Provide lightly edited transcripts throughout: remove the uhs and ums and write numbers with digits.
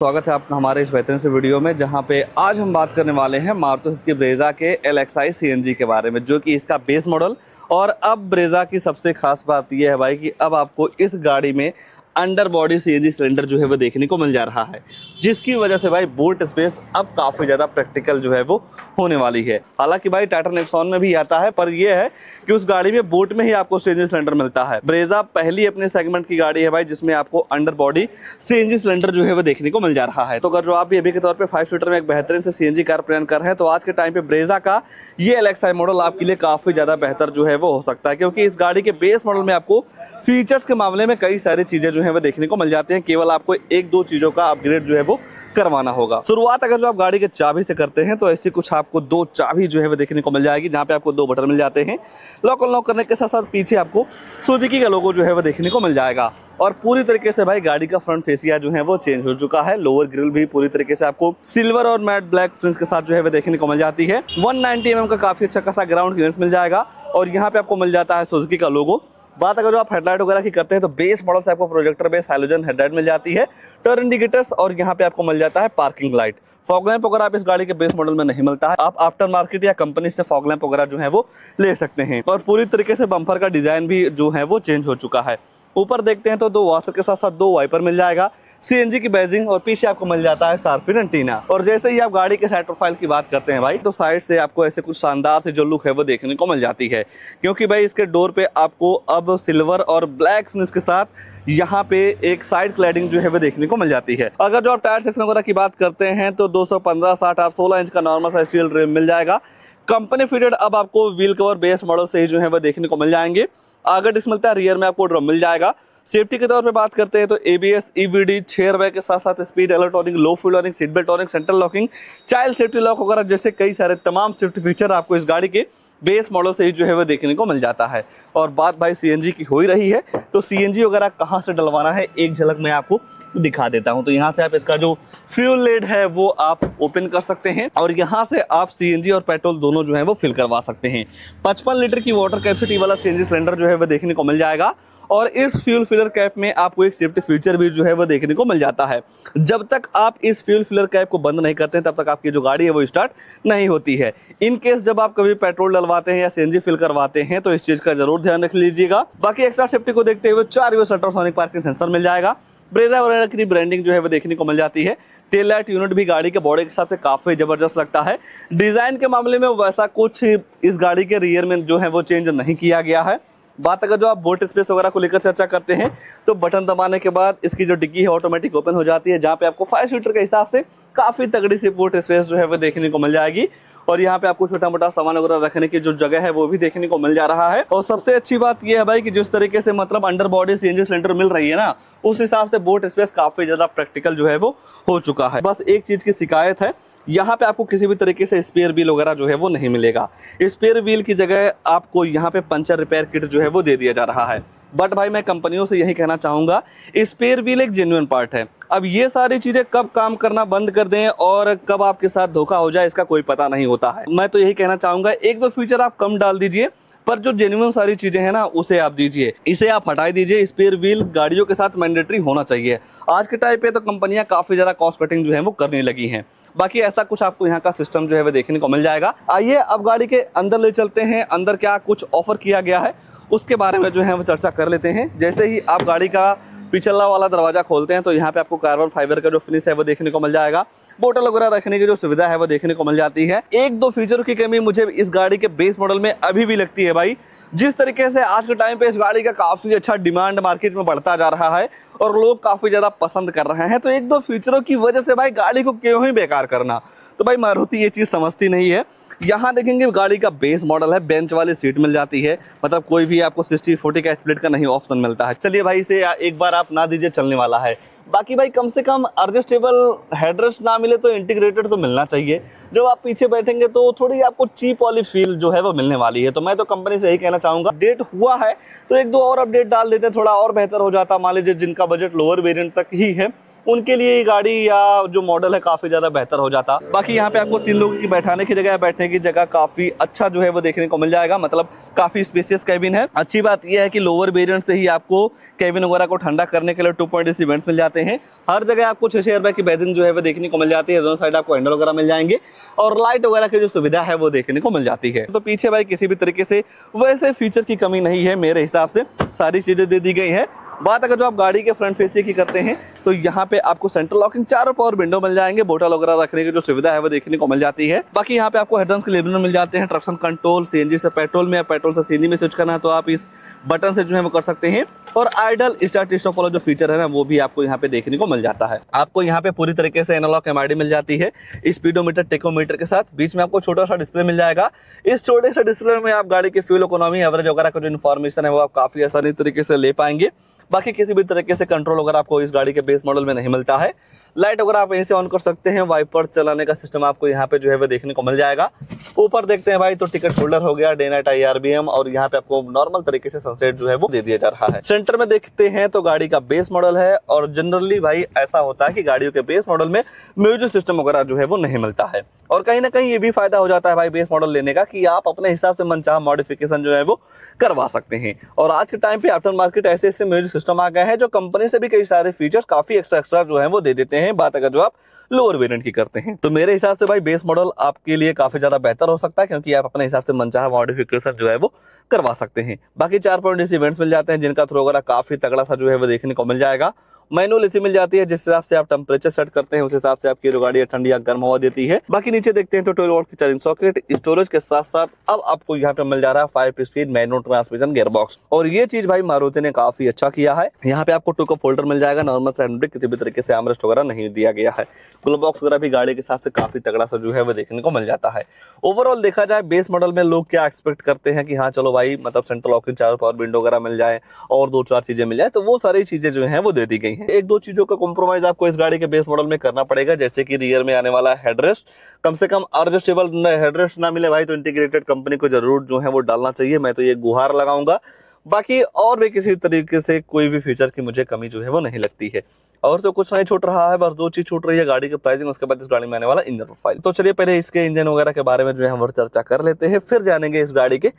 स्वागत है आपका हमारे इस बेहतरीन से वीडियो में, जहां पे आज हम बात करने वाले हैं मारुति सुजुकी ब्रेजा के LXi CNG के बारे में, जो कि इसका बेस मॉडल। और अब ब्रेजा की सबसे खास बात यह है भाई कि अब आपको इस गाड़ी में अंडर बॉडी CNG सिलेंडर जो है वो देखने को मिल जा रहा है, जिसकी वजह से भाई बूट स्पेस अब काफ़ी ज़्यादा प्रैक्टिकल जो है वो होने वाली है। हालांकि भाई टाटा नेक्सॉन में भी आता है, पर यह है कि उस गाड़ी में बूट में ही आपको CNG सिलेंडर मिलता है। ब्रेजा पहली अपने सेगमेंट की गाड़ी है भाई जिसमें आपको अंडर बॉडी CNG सिलेंडर जो है वो देखने को मिल जा रहा है। तो अगर जो आप भी अभी के तौर पे 5 सीटर में एक बेहतरीन से CNG कार प्लान कर रहे हैं, तो आज के टाइम पे ब्रेजा का ये LXi मॉडल आपके लिए काफ़ी ज़्यादा बेहतर जो है वो हो सकता है, क्योंकि इस गाड़ी के बेस मॉडल में आपको फीचर्स के मामले में कई सारी चीज़ें जो है वो देखने को मिल जाती हैं। केवल आपको एक दो चीज़ों का अपग्रेड जो है वो करवाना होगा। शुरुआत अगर जो आप गाड़ी के चाबी से करते हैं तो ऐसी कुछ आपको दो चाबी जो है वो देखने को मिल जाएगी, जहाँ पे आपको दो बटन मिल जाते हैं। लॉक अनलॉक करने के साथ साथ पीछे आपको सुजुकी का लोगो जो है वो देखने को मिल जाएगा। और पूरी तरीके से भाई गाड़ी का फ्रंट फेसिया जो है वो चेंज हो चुका है। लोअर ग्रिल भी पूरी तरीके से आपको सिल्वर और मैट ब्लैक फिनिश के साथ जो है वो देखने को मिल जाती है। 190 mm का काफी अच्छा खासा ग्राउंड क्लियरेंस मिल जाएगा और यहाँ पे आपको मिल जाता है सुजुकी का लोगो। बात अगर जो आप हेडलाइट वगैरह की करते हैं तो बेस मॉडल से आपको प्रोजेक्टर बेस हैलोजन हेडलाइट मिल जाती है, टर्न इंडिकेटर्स, और यहाँ पे आपको मिल जाता है पार्किंग लाइट। फॉग लैंप वगैरह आप इस गाड़ी के बेस मॉडल में नहीं मिलता है, आप आफ्टर मार्केट या कंपनी से फॉग लैंप वगैरह जो है वो ले सकते हैं। और पूरी तरीके से बम्पर का डिजाइन भी जो है वो चेंज हो चुका है। ऊपर देखते हैं तो दो वॉशर के साथ साथ दो वाइपर मिल जाएगा, CNG की बैजिंग, और पीछे आपको मिल जाता है शार्प फिन एंटीना। और जैसे ही आप गाड़ी के साइड प्रोफाइल की बात करते हैं भाई, तो साइड से आपको ऐसे कुछ शानदार से जो लुक है वो देखने को मिल जाती है, क्योंकि भाई इसके डोर पे आपको अब सिल्वर और ब्लैक फिनिश के साथ यहाँ पे एक साइड क्लैडिंग जो है वो देखने को मिल जाती है। अगर जो आप टायर सेक्शन वगैरह की बात करते हैं तो 215, 60 और 16 इंच का नॉर्मल साइज व्हील रिम मिल जाएगा। कंपनी फिटेड अब आपको व्हील कवर बेस मॉडल से ही जो है वो देखने को मिल जाएंगे। आगे डिस्क मिलता है, रियर में आपको ड्रम मिल जाएगा। सेफ्टी के तौर पे बात करते हैं तो ABS, EBD, 6 एयरबैग के साथ साथ स्पीड अलर्ट वार्निंग, लो fuel warning, seat belt warning, central locking, child safety lock वगैरह जैसे कई सारे तमाम सेफ्टी फीचर आपको इस गाड़ी के बेस मॉडल से ही जो है वो देखने को मिल जाता है। और बात भाई CNG की हो ही रही है, तो CNG वगैरह कहाँ से डलवाना है एक झलक मैं आपको दिखा देता हूँ। तो यहाँ से आप इसका जो फ्यूल लेड है वो आप ओपन कर सकते हैं और यहाँ से आप CNG और पेट्रोल दोनों जो है वो फिल करवा सकते हैं। 55 लीटर की वाटर कैपेसिटी वाला CNG सिलेंडर जो है वो देखने को मिल जाएगा। और इस फ्यूल फिलर कैप में आपको एक सेफ्टी फीचर भी जो है वो देखने को मिल जाता है। जब तक आप इस फ्यूल फिलर कैप को बंद नहीं करते हैं तब तक आपकी जो गाड़ी है वो स्टार्ट नहीं होती है। इन केस जब आप कभी पेट्रोल डलवाते हैं या CNG फिल करवाते हैं तो इस चीज का जरूर ध्यान रख लीजिएगा। बाकी एक्स्ट्रा सेफ्टी को देखते हुए 4 यूएस अल्ट्रासोनिक पार्किंग सेंसर मिल जाएगा। ब्रेजा वगैरह की ब्रांडिंग जो है वो देखने को मिल जाती है। टेल लाइट यूनिट भी गाड़ी के बॉडी के हिसाब से काफी जबरदस्त लगता है। डिजाइन के मामले में वैसा कुछ इस गाड़ी के रियर में जो है वो चेंज नहीं किया गया है। बात अगर जो आप बूट स्पेस वगैरह को लेकर चर्चा करते हैं तो बटन दबाने के बाद इसकी जो डिग्गी है ऑटोमेटिक ओपन हो जाती है, जहाँ पे आपको 5 सीटर के हिसाब से काफी तगड़ी सी बूट स्पेस जो है वो देखने को मिल जाएगी। और यहाँ पे आपको छोटा मोटा सामान वगैरह रखने की जो जगह है वो भी देखने को मिल जा रहा है। और सबसे अच्छी बात यह है भाई कि जिस तरीके से मतलब अंडर बॉडी CNG सिलेंडर मिल रही है ना, उस हिसाब से बूट स्पेस काफी ज्यादा प्रैक्टिकल जो है वो हो चुका है। बस एक चीज की शिकायत है, यहाँ पे आपको किसी भी तरीके से स्पेयर व्हील वगैरह जो है वो नहीं मिलेगा। स्पेयर व्हील की जगह आपको यहाँ पे पंचर रिपेयर किट जो है वो दे दिया जा रहा है। बट भाई मैं कंपनियों से यही कहना चाहूंगा, स्पेयर व्हील एक जेन्युइन पार्ट है। अब ये सारी चीजें कब काम करना बंद कर दें और कब आपके साथ धोखा हो जाए इसका कोई पता नहीं होता है। मैं तो यही कहना चाहूंगा, एक दो फीचर आप कम डाल दीजिए, पर जो जेन्युइन सारी चीजें हैं ना उसे आप दीजिए, इसे आप हटा दीजिए। स्पेयर व्हील गाड़ियों के साथ मैंडेटरी होना चाहिए। आज के टाइम पे तो कंपनियां काफी ज्यादा कॉस्ट कटिंग जो है वो करने लगी हैं। बाकी ऐसा कुछ आपको यहाँ का सिस्टम जो है वो देखने को मिल जाएगा। आइए अब गाड़ी के अंदर ले चलते हैं, अंदर क्या कुछ ऑफर किया गया है उसके बारे में जो है वो चर्चा कर लेते हैं। जैसे ही आप गाड़ी का पिछला वाला दरवाजा खोलते हैं तो यहाँ पे आपको कार्बन फाइबर का जो फिनिश है वो देखने को मिल जाएगा। बोतल वगैरह रखने की जो सुविधा है वो देखने को मिल जाती है। एक दो फीचर की कमी मुझे इस गाड़ी के बेस मॉडल में अभी भी लगती है भाई। जिस तरीके से आज के टाइम पे इस गाड़ी का काफी अच्छा डिमांड मार्केट में बढ़ता जा रहा है और लोग काफी ज्यादा पसंद कर रहे हैं, तो एक दो फीचरों की वजह से भाई गाड़ी को क्यों ही बेकार करना। तो भाई मारुति ये चीज समझती नहीं है। यहाँ देखेंगे गाड़ी का बेस मॉडल है, बेंच वाली सीट मिल जाती है, मतलब कोई भी आपको 60-40 का स्प्लिट का नहीं ऑप्शन मिलता है। चलिए भाई इसे एक बार आप ना दीजिए, चलने वाला है। बाकी भाई कम से कम एडजस्टेबल हेडरेस्ट ना मिले तो इंटीग्रेटेड तो मिलना चाहिए। जब आप पीछे बैठेंगे तो थोड़ी आपको चीप वाली फील जो है वो मिलने वाली है। तो मैं तो कंपनी से यही कहना चाहूंगा, अपडेट हुआ है तो एक दो और अपडेट डाल देते, थोड़ा और बेहतर हो जाता। मान लीजिए जिनका बजट लोअर वेरिएंट तक ही है उनके लिए ये गाड़ी या जो मॉडल है काफी ज्यादा बेहतर हो जाता। बाकी यहाँ पे आपको 3 लोगों की बैठाने की जगह, बैठने की जगह काफी अच्छा जो है वो देखने को मिल जाएगा, मतलब काफी स्पेशियस कैबिन है। अच्छी बात यह है कि लोअर वेरिएंट से ही आपको कैबिन वगैरह को ठंडा करने के लिए 2.8 वेंट्स मिल जाते हैं। हर जगह आपको 6 एयरबैग की बैजिंग जो है वो देखने को मिल जाती है। दोनों साइड आपको हैंडल वगैरह मिल जाएंगे और लाइट वगैरह की जो सुविधा है वो देखने को मिल जाती है। तो पीछे भाई किसी भी तरीके से वैसे फीचर की कमी नहीं है, मेरे हिसाब से सारी चीजें दे दी गई है। बात अगर जो आप गाड़ी के फ्रंट फेसिंग की करते हैं तो यहाँ पे आपको सेंट्रल लॉकिंग चारों पावर विंडो मिल जाएंगे, बोतल वगैरह रखने की जो सुविधा है वो देखने को मिल जाती है। बाकी यहाँ पे आपको हेडलाइट्स के लेबल मिल जाते हैं, ट्रैक्शन कंट्रोल, सीएनजी से पेट्रोल में या पेट्रोल से सीएनजी में स्विच करना है तो आप इस बटन से जो है वो कर सकते हैं। और आइडल स्टार्ट स्टॉप वाला जो फीचर है ना वो भी आपको यहाँ पे देखने को मिल जाता है। आपको यहाँ पे पूरी तरीके से एनालॉग एमआरडी मिल जाती है स्पीडोमीटर टेकोमीटर के साथ। बीच में आपको छोटा सा डिस्प्ले मिल जाएगा। इस छोटे से डिस्प्ले में आप गाड़ी के फ्यूल इकोनॉमी, एवरेज वगैरह का जो इन्फॉर्मेशन है वो आप काफी आसानी तरीके से ले पाएंगे। बाकी किसी भी तरीके से कंट्रोल वगैरह आपको इस गाड़ी के बेस मॉडल में नहीं मिलता है। लाइट वगैरह आप यहीं से ऑन कर सकते हैं। वाइपर चलाने का सिस्टम आपको यहाँ पे जो है वो देखने को मिल जाएगा। ऊपर देखते हैं भाई तो टिकट होल्डर हो गया, डे नाइट IRBM, और यहाँ पे आपको नॉर्मल तरीके से सनसेट जो है वो दे दिया जा रहा है। सेंटर में देखते हैं तो गाड़ी का बेस मॉडल है और जनरली भाई ऐसा होता है कि गाड़ियों के बेस मॉडल में म्यूजिक सिस्टम वगैरह जो है वो नहीं मिलता है। और कहीं ना कहीं ये भी फायदा हो जाता है भाई बेस मॉडल लेने का कि आप अपने हिसाब से मनचाहा मॉडिफिकेशन जो है वो करवा सकते हैं। और आज के टाइम पे आफ्टर मार्केट ऐसे ऐसे म्यूजिक सिस्टम आ गए हैं जो कंपनी से भी कई सारे फीचर्स काफी एक्स्ट्रा जो है वो दे देते हैं। बात अगर जो आप लोअर वेरिएंट की करते हैं तो मेरे हिसाब से भाई बेस मॉडल आपके लिए काफी ज्यादा बेहतर हो सकता है, क्योंकि आप अपने हिसाब से मनचाहा मॉडिफिकेशन जो है वो करवा सकते हैं। बाकी 4.8 इवेंट्स मिल जाते हैं जिनका थ्रो वगैरह काफी तगड़ा सा जो है वो देखने को मिल जाएगा। मैनुअल एसी मिल जाती है, जिस हिसाब से आप टेम्परेचर सेट करते हैं उस हिसाब से आपकी जो गाड़ी है ठंडी या गर्म हवा देती है। बाकी नीचे देखते हैं तो 12 वोल्ट की चार्जिंग सॉकेट, स्टोरेज के साथ साथ अब आपको यहाँ पे मिल जा रहा है 5 स्पीड मैनुअल ट्रांसमिशन गियरबॉक्स। और ये चीज भाई मारुति ने काफी अच्छा किया है। यहाँ पे आपको 2 कप होल्डर मिल जाएगा, नॉर्मल हैंड ब्रेक, किसी भी तरीके से आर्मरेस्ट वगैरह नहीं दिया गया है। ग्लोव बॉक्स वगैरह भी गाड़ी के हिसाब से काफी तगड़ा सा जो है वो देखने को मिल जाता है। ओवरऑल देखा जाए बेस मॉडल में लोग क्या एक्सपेक्ट करते हैं कि हाँ चलो भाई मतलब सेंट्रल लॉकिंग चारों पावर विंडो वगैरह मिल जाए और 2-4 चीजें मिल जाए, तो वो सारी चीजें जो है वो दे दी गई है। 1-2 चीजों का कॉम्प्रोमाइज आपको इस गाड़ी के बेस मॉडल में करना पड़ेगा, जैसे कि रियर में आने वाला हेडरेस्ट कम से कम एडजस्टेबल हेडरेस्ट ना मिले भाई तो इंटीग्रेटेड कंपनी को जरूर जो है वो डालना चाहिए। मैं तो ये गुहार लगाऊंगा। बाकी और भी किसी तरीके से कोई भी फीचर की मुझे कमी जो है वो नहीं लगती है। और तो कुछ नहीं छूट रहा है, बस 2 चीज छूट रही है, गाड़ी की प्राइसिंग, उसके बाद इस गाड़ी में आने वाला इंजन प्रोफाइल। तो चलिए पहले इसके इंजन वगैरह के बारे में जो है हम चर्चा कर लेते हैं, फिर जानेंगे इस गाड़ी के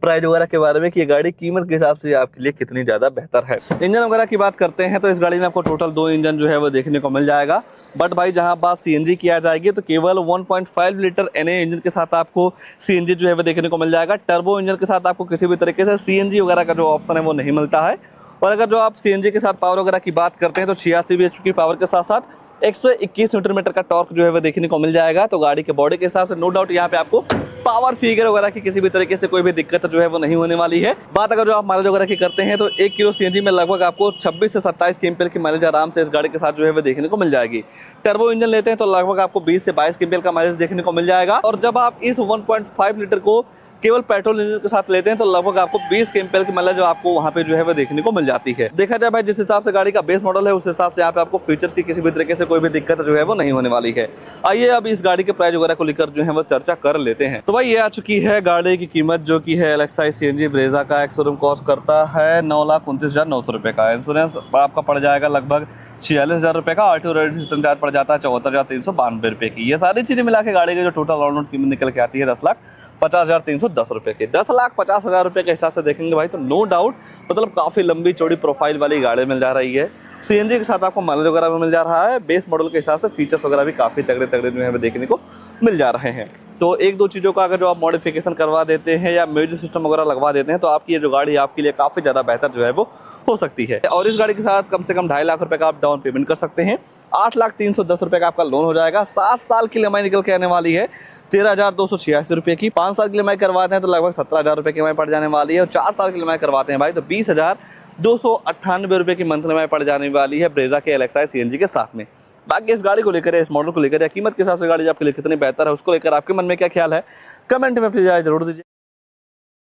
प्राइस वगैरह के बारे में कि ये गाड़ी कीमत के हिसाब से आपके लिए कितनी ज्यादा बेहतर है। इंजन वगैरह की बात करते हैं तो इस गाड़ी में आपको टोटल 2 इंजन जो है वो देखने को मिल जाएगा। बट भाई जहां बात CNG की आ जाएगी तो केवल 1.5 लीटर NA इंजन के साथ आपको CNG जो है वो देखने को मिल जाएगा। टर्बो इंजन के साथ आपको किसी भी तरीके से CNG वगैरह का जो ऑप्शन है वो नहीं मिलता है। और अगर जो आप CNG के साथ पावर वगैरह की बात करते हैं तो 86 bhp की पावर के साथ साथ 121 न्यूटन मीटर का टॉर्क जो है वो देखने को मिल जाएगा। तो गाड़ी के बॉडी के हिसाब से नो डाउट यहाँ पे आपको पावर फिगर वगैरह की किसी भी तरीके से कोई भी दिक्कत जो है वो नहीं होने वाली है। बात अगर जो आप माइलेज वगैरह की करते हैं तो 1 किलो CNG में लगभग आपको 26 से 27 kmpl की माइलेज आराम से इस गाड़ी के साथ जो है वो देखने को मिल जाएगी। टर्बो इंजन लेते हैं तो लगभग आपको 20 से 22 kmpl का माइलेज देखने को मिल जाएगा। और जब आप इस 1.5 लीटर को केवल पेट्रोल इंजन के साथ लेते हैं तो लगभग आपको 20 kmpl की माइलेज आपको वहां पे जो है वो देखने को मिल जाती है। देखा जाए भाई जिस हिसाब से गाड़ी का बेस मॉडल है उस हिसाब से यहाँ पे आपको फीचर्स की किसी भी तरीके से कोई भी दिक्कत जो है वो नहीं होने वाली है। आइए अब इस गाड़ी के प्राइस वगैरह को लेकर जो है वो चर्चा कर लेते हैं। तो भाई ये आ चुकी है गाड़ी की कीमत, जो की है LXI CNG ब्रेजा का एक शोरूम कॉस्ट करता है 9,29,900 रुपए का। इंश्योरेंस आपका पड़ जाएगा लगभग 46,000 रुपए का। RTO रजिस्ट्रेशन चार्ज पड़ जाता है 74,392 रुपए की। ये सारी चीजें मिला के गाड़ी की जो टोटल ऑन रोड कीमत निकल के आती है 10,50,310 रुपए की। 10,50,000 रुपए के हिसाब से देखेंगे भाई तो नो डाउट मतलब काफी लंबी चौड़ी प्रोफाइल वाली गाड़ी मिल जा रही है। CNG के साथ आपको माइलेज वगैरह भी मिल जा रहा है। बेस मॉडल के हिसाब से फीचर्स वगैरह भी काफी तगड़े तगड़े जो है देखने को मिल जा रहे हैं। तो 1-2 चीज़ों का अगर जो आप मॉडिफिकेशन करवा देते हैं या म्यूजिक सिस्टम वगैरह लगवा देते हैं तो आपकी ये जो गाड़ी आपके लिए काफ़ी ज़्यादा बेहतर जो है वो हो सकती है। और इस गाड़ी के साथ कम से कम 2.5 लाख रुपए का आप डाउन पेमेंट कर सकते हैं। 8,310 रुपए का आपका लोन हो जाएगा। 7 साल की EMI निकल के आने वाली है 13,286 रुपए की। 5 साल की EMI करवाते हैं तो लगभग 17,000 रुपए की EMI पड़ जाने वाली है। और 4 साल की EMI करवाते हैं भाई तो 20,298 रुपए की मंथली EMI पड़ जाने वाली है ब्रेजा के LXI CNG के साथ में। बाकी इस गाड़ी को लेकर, इस मॉडल को लेकर या कीमत के हिसाब से गाड़ी आपके लिए कितनी बेहतर है उसको लेकर आपके मन में क्या ख्याल है, कमेंट में प्लीज जरूर दीजिए।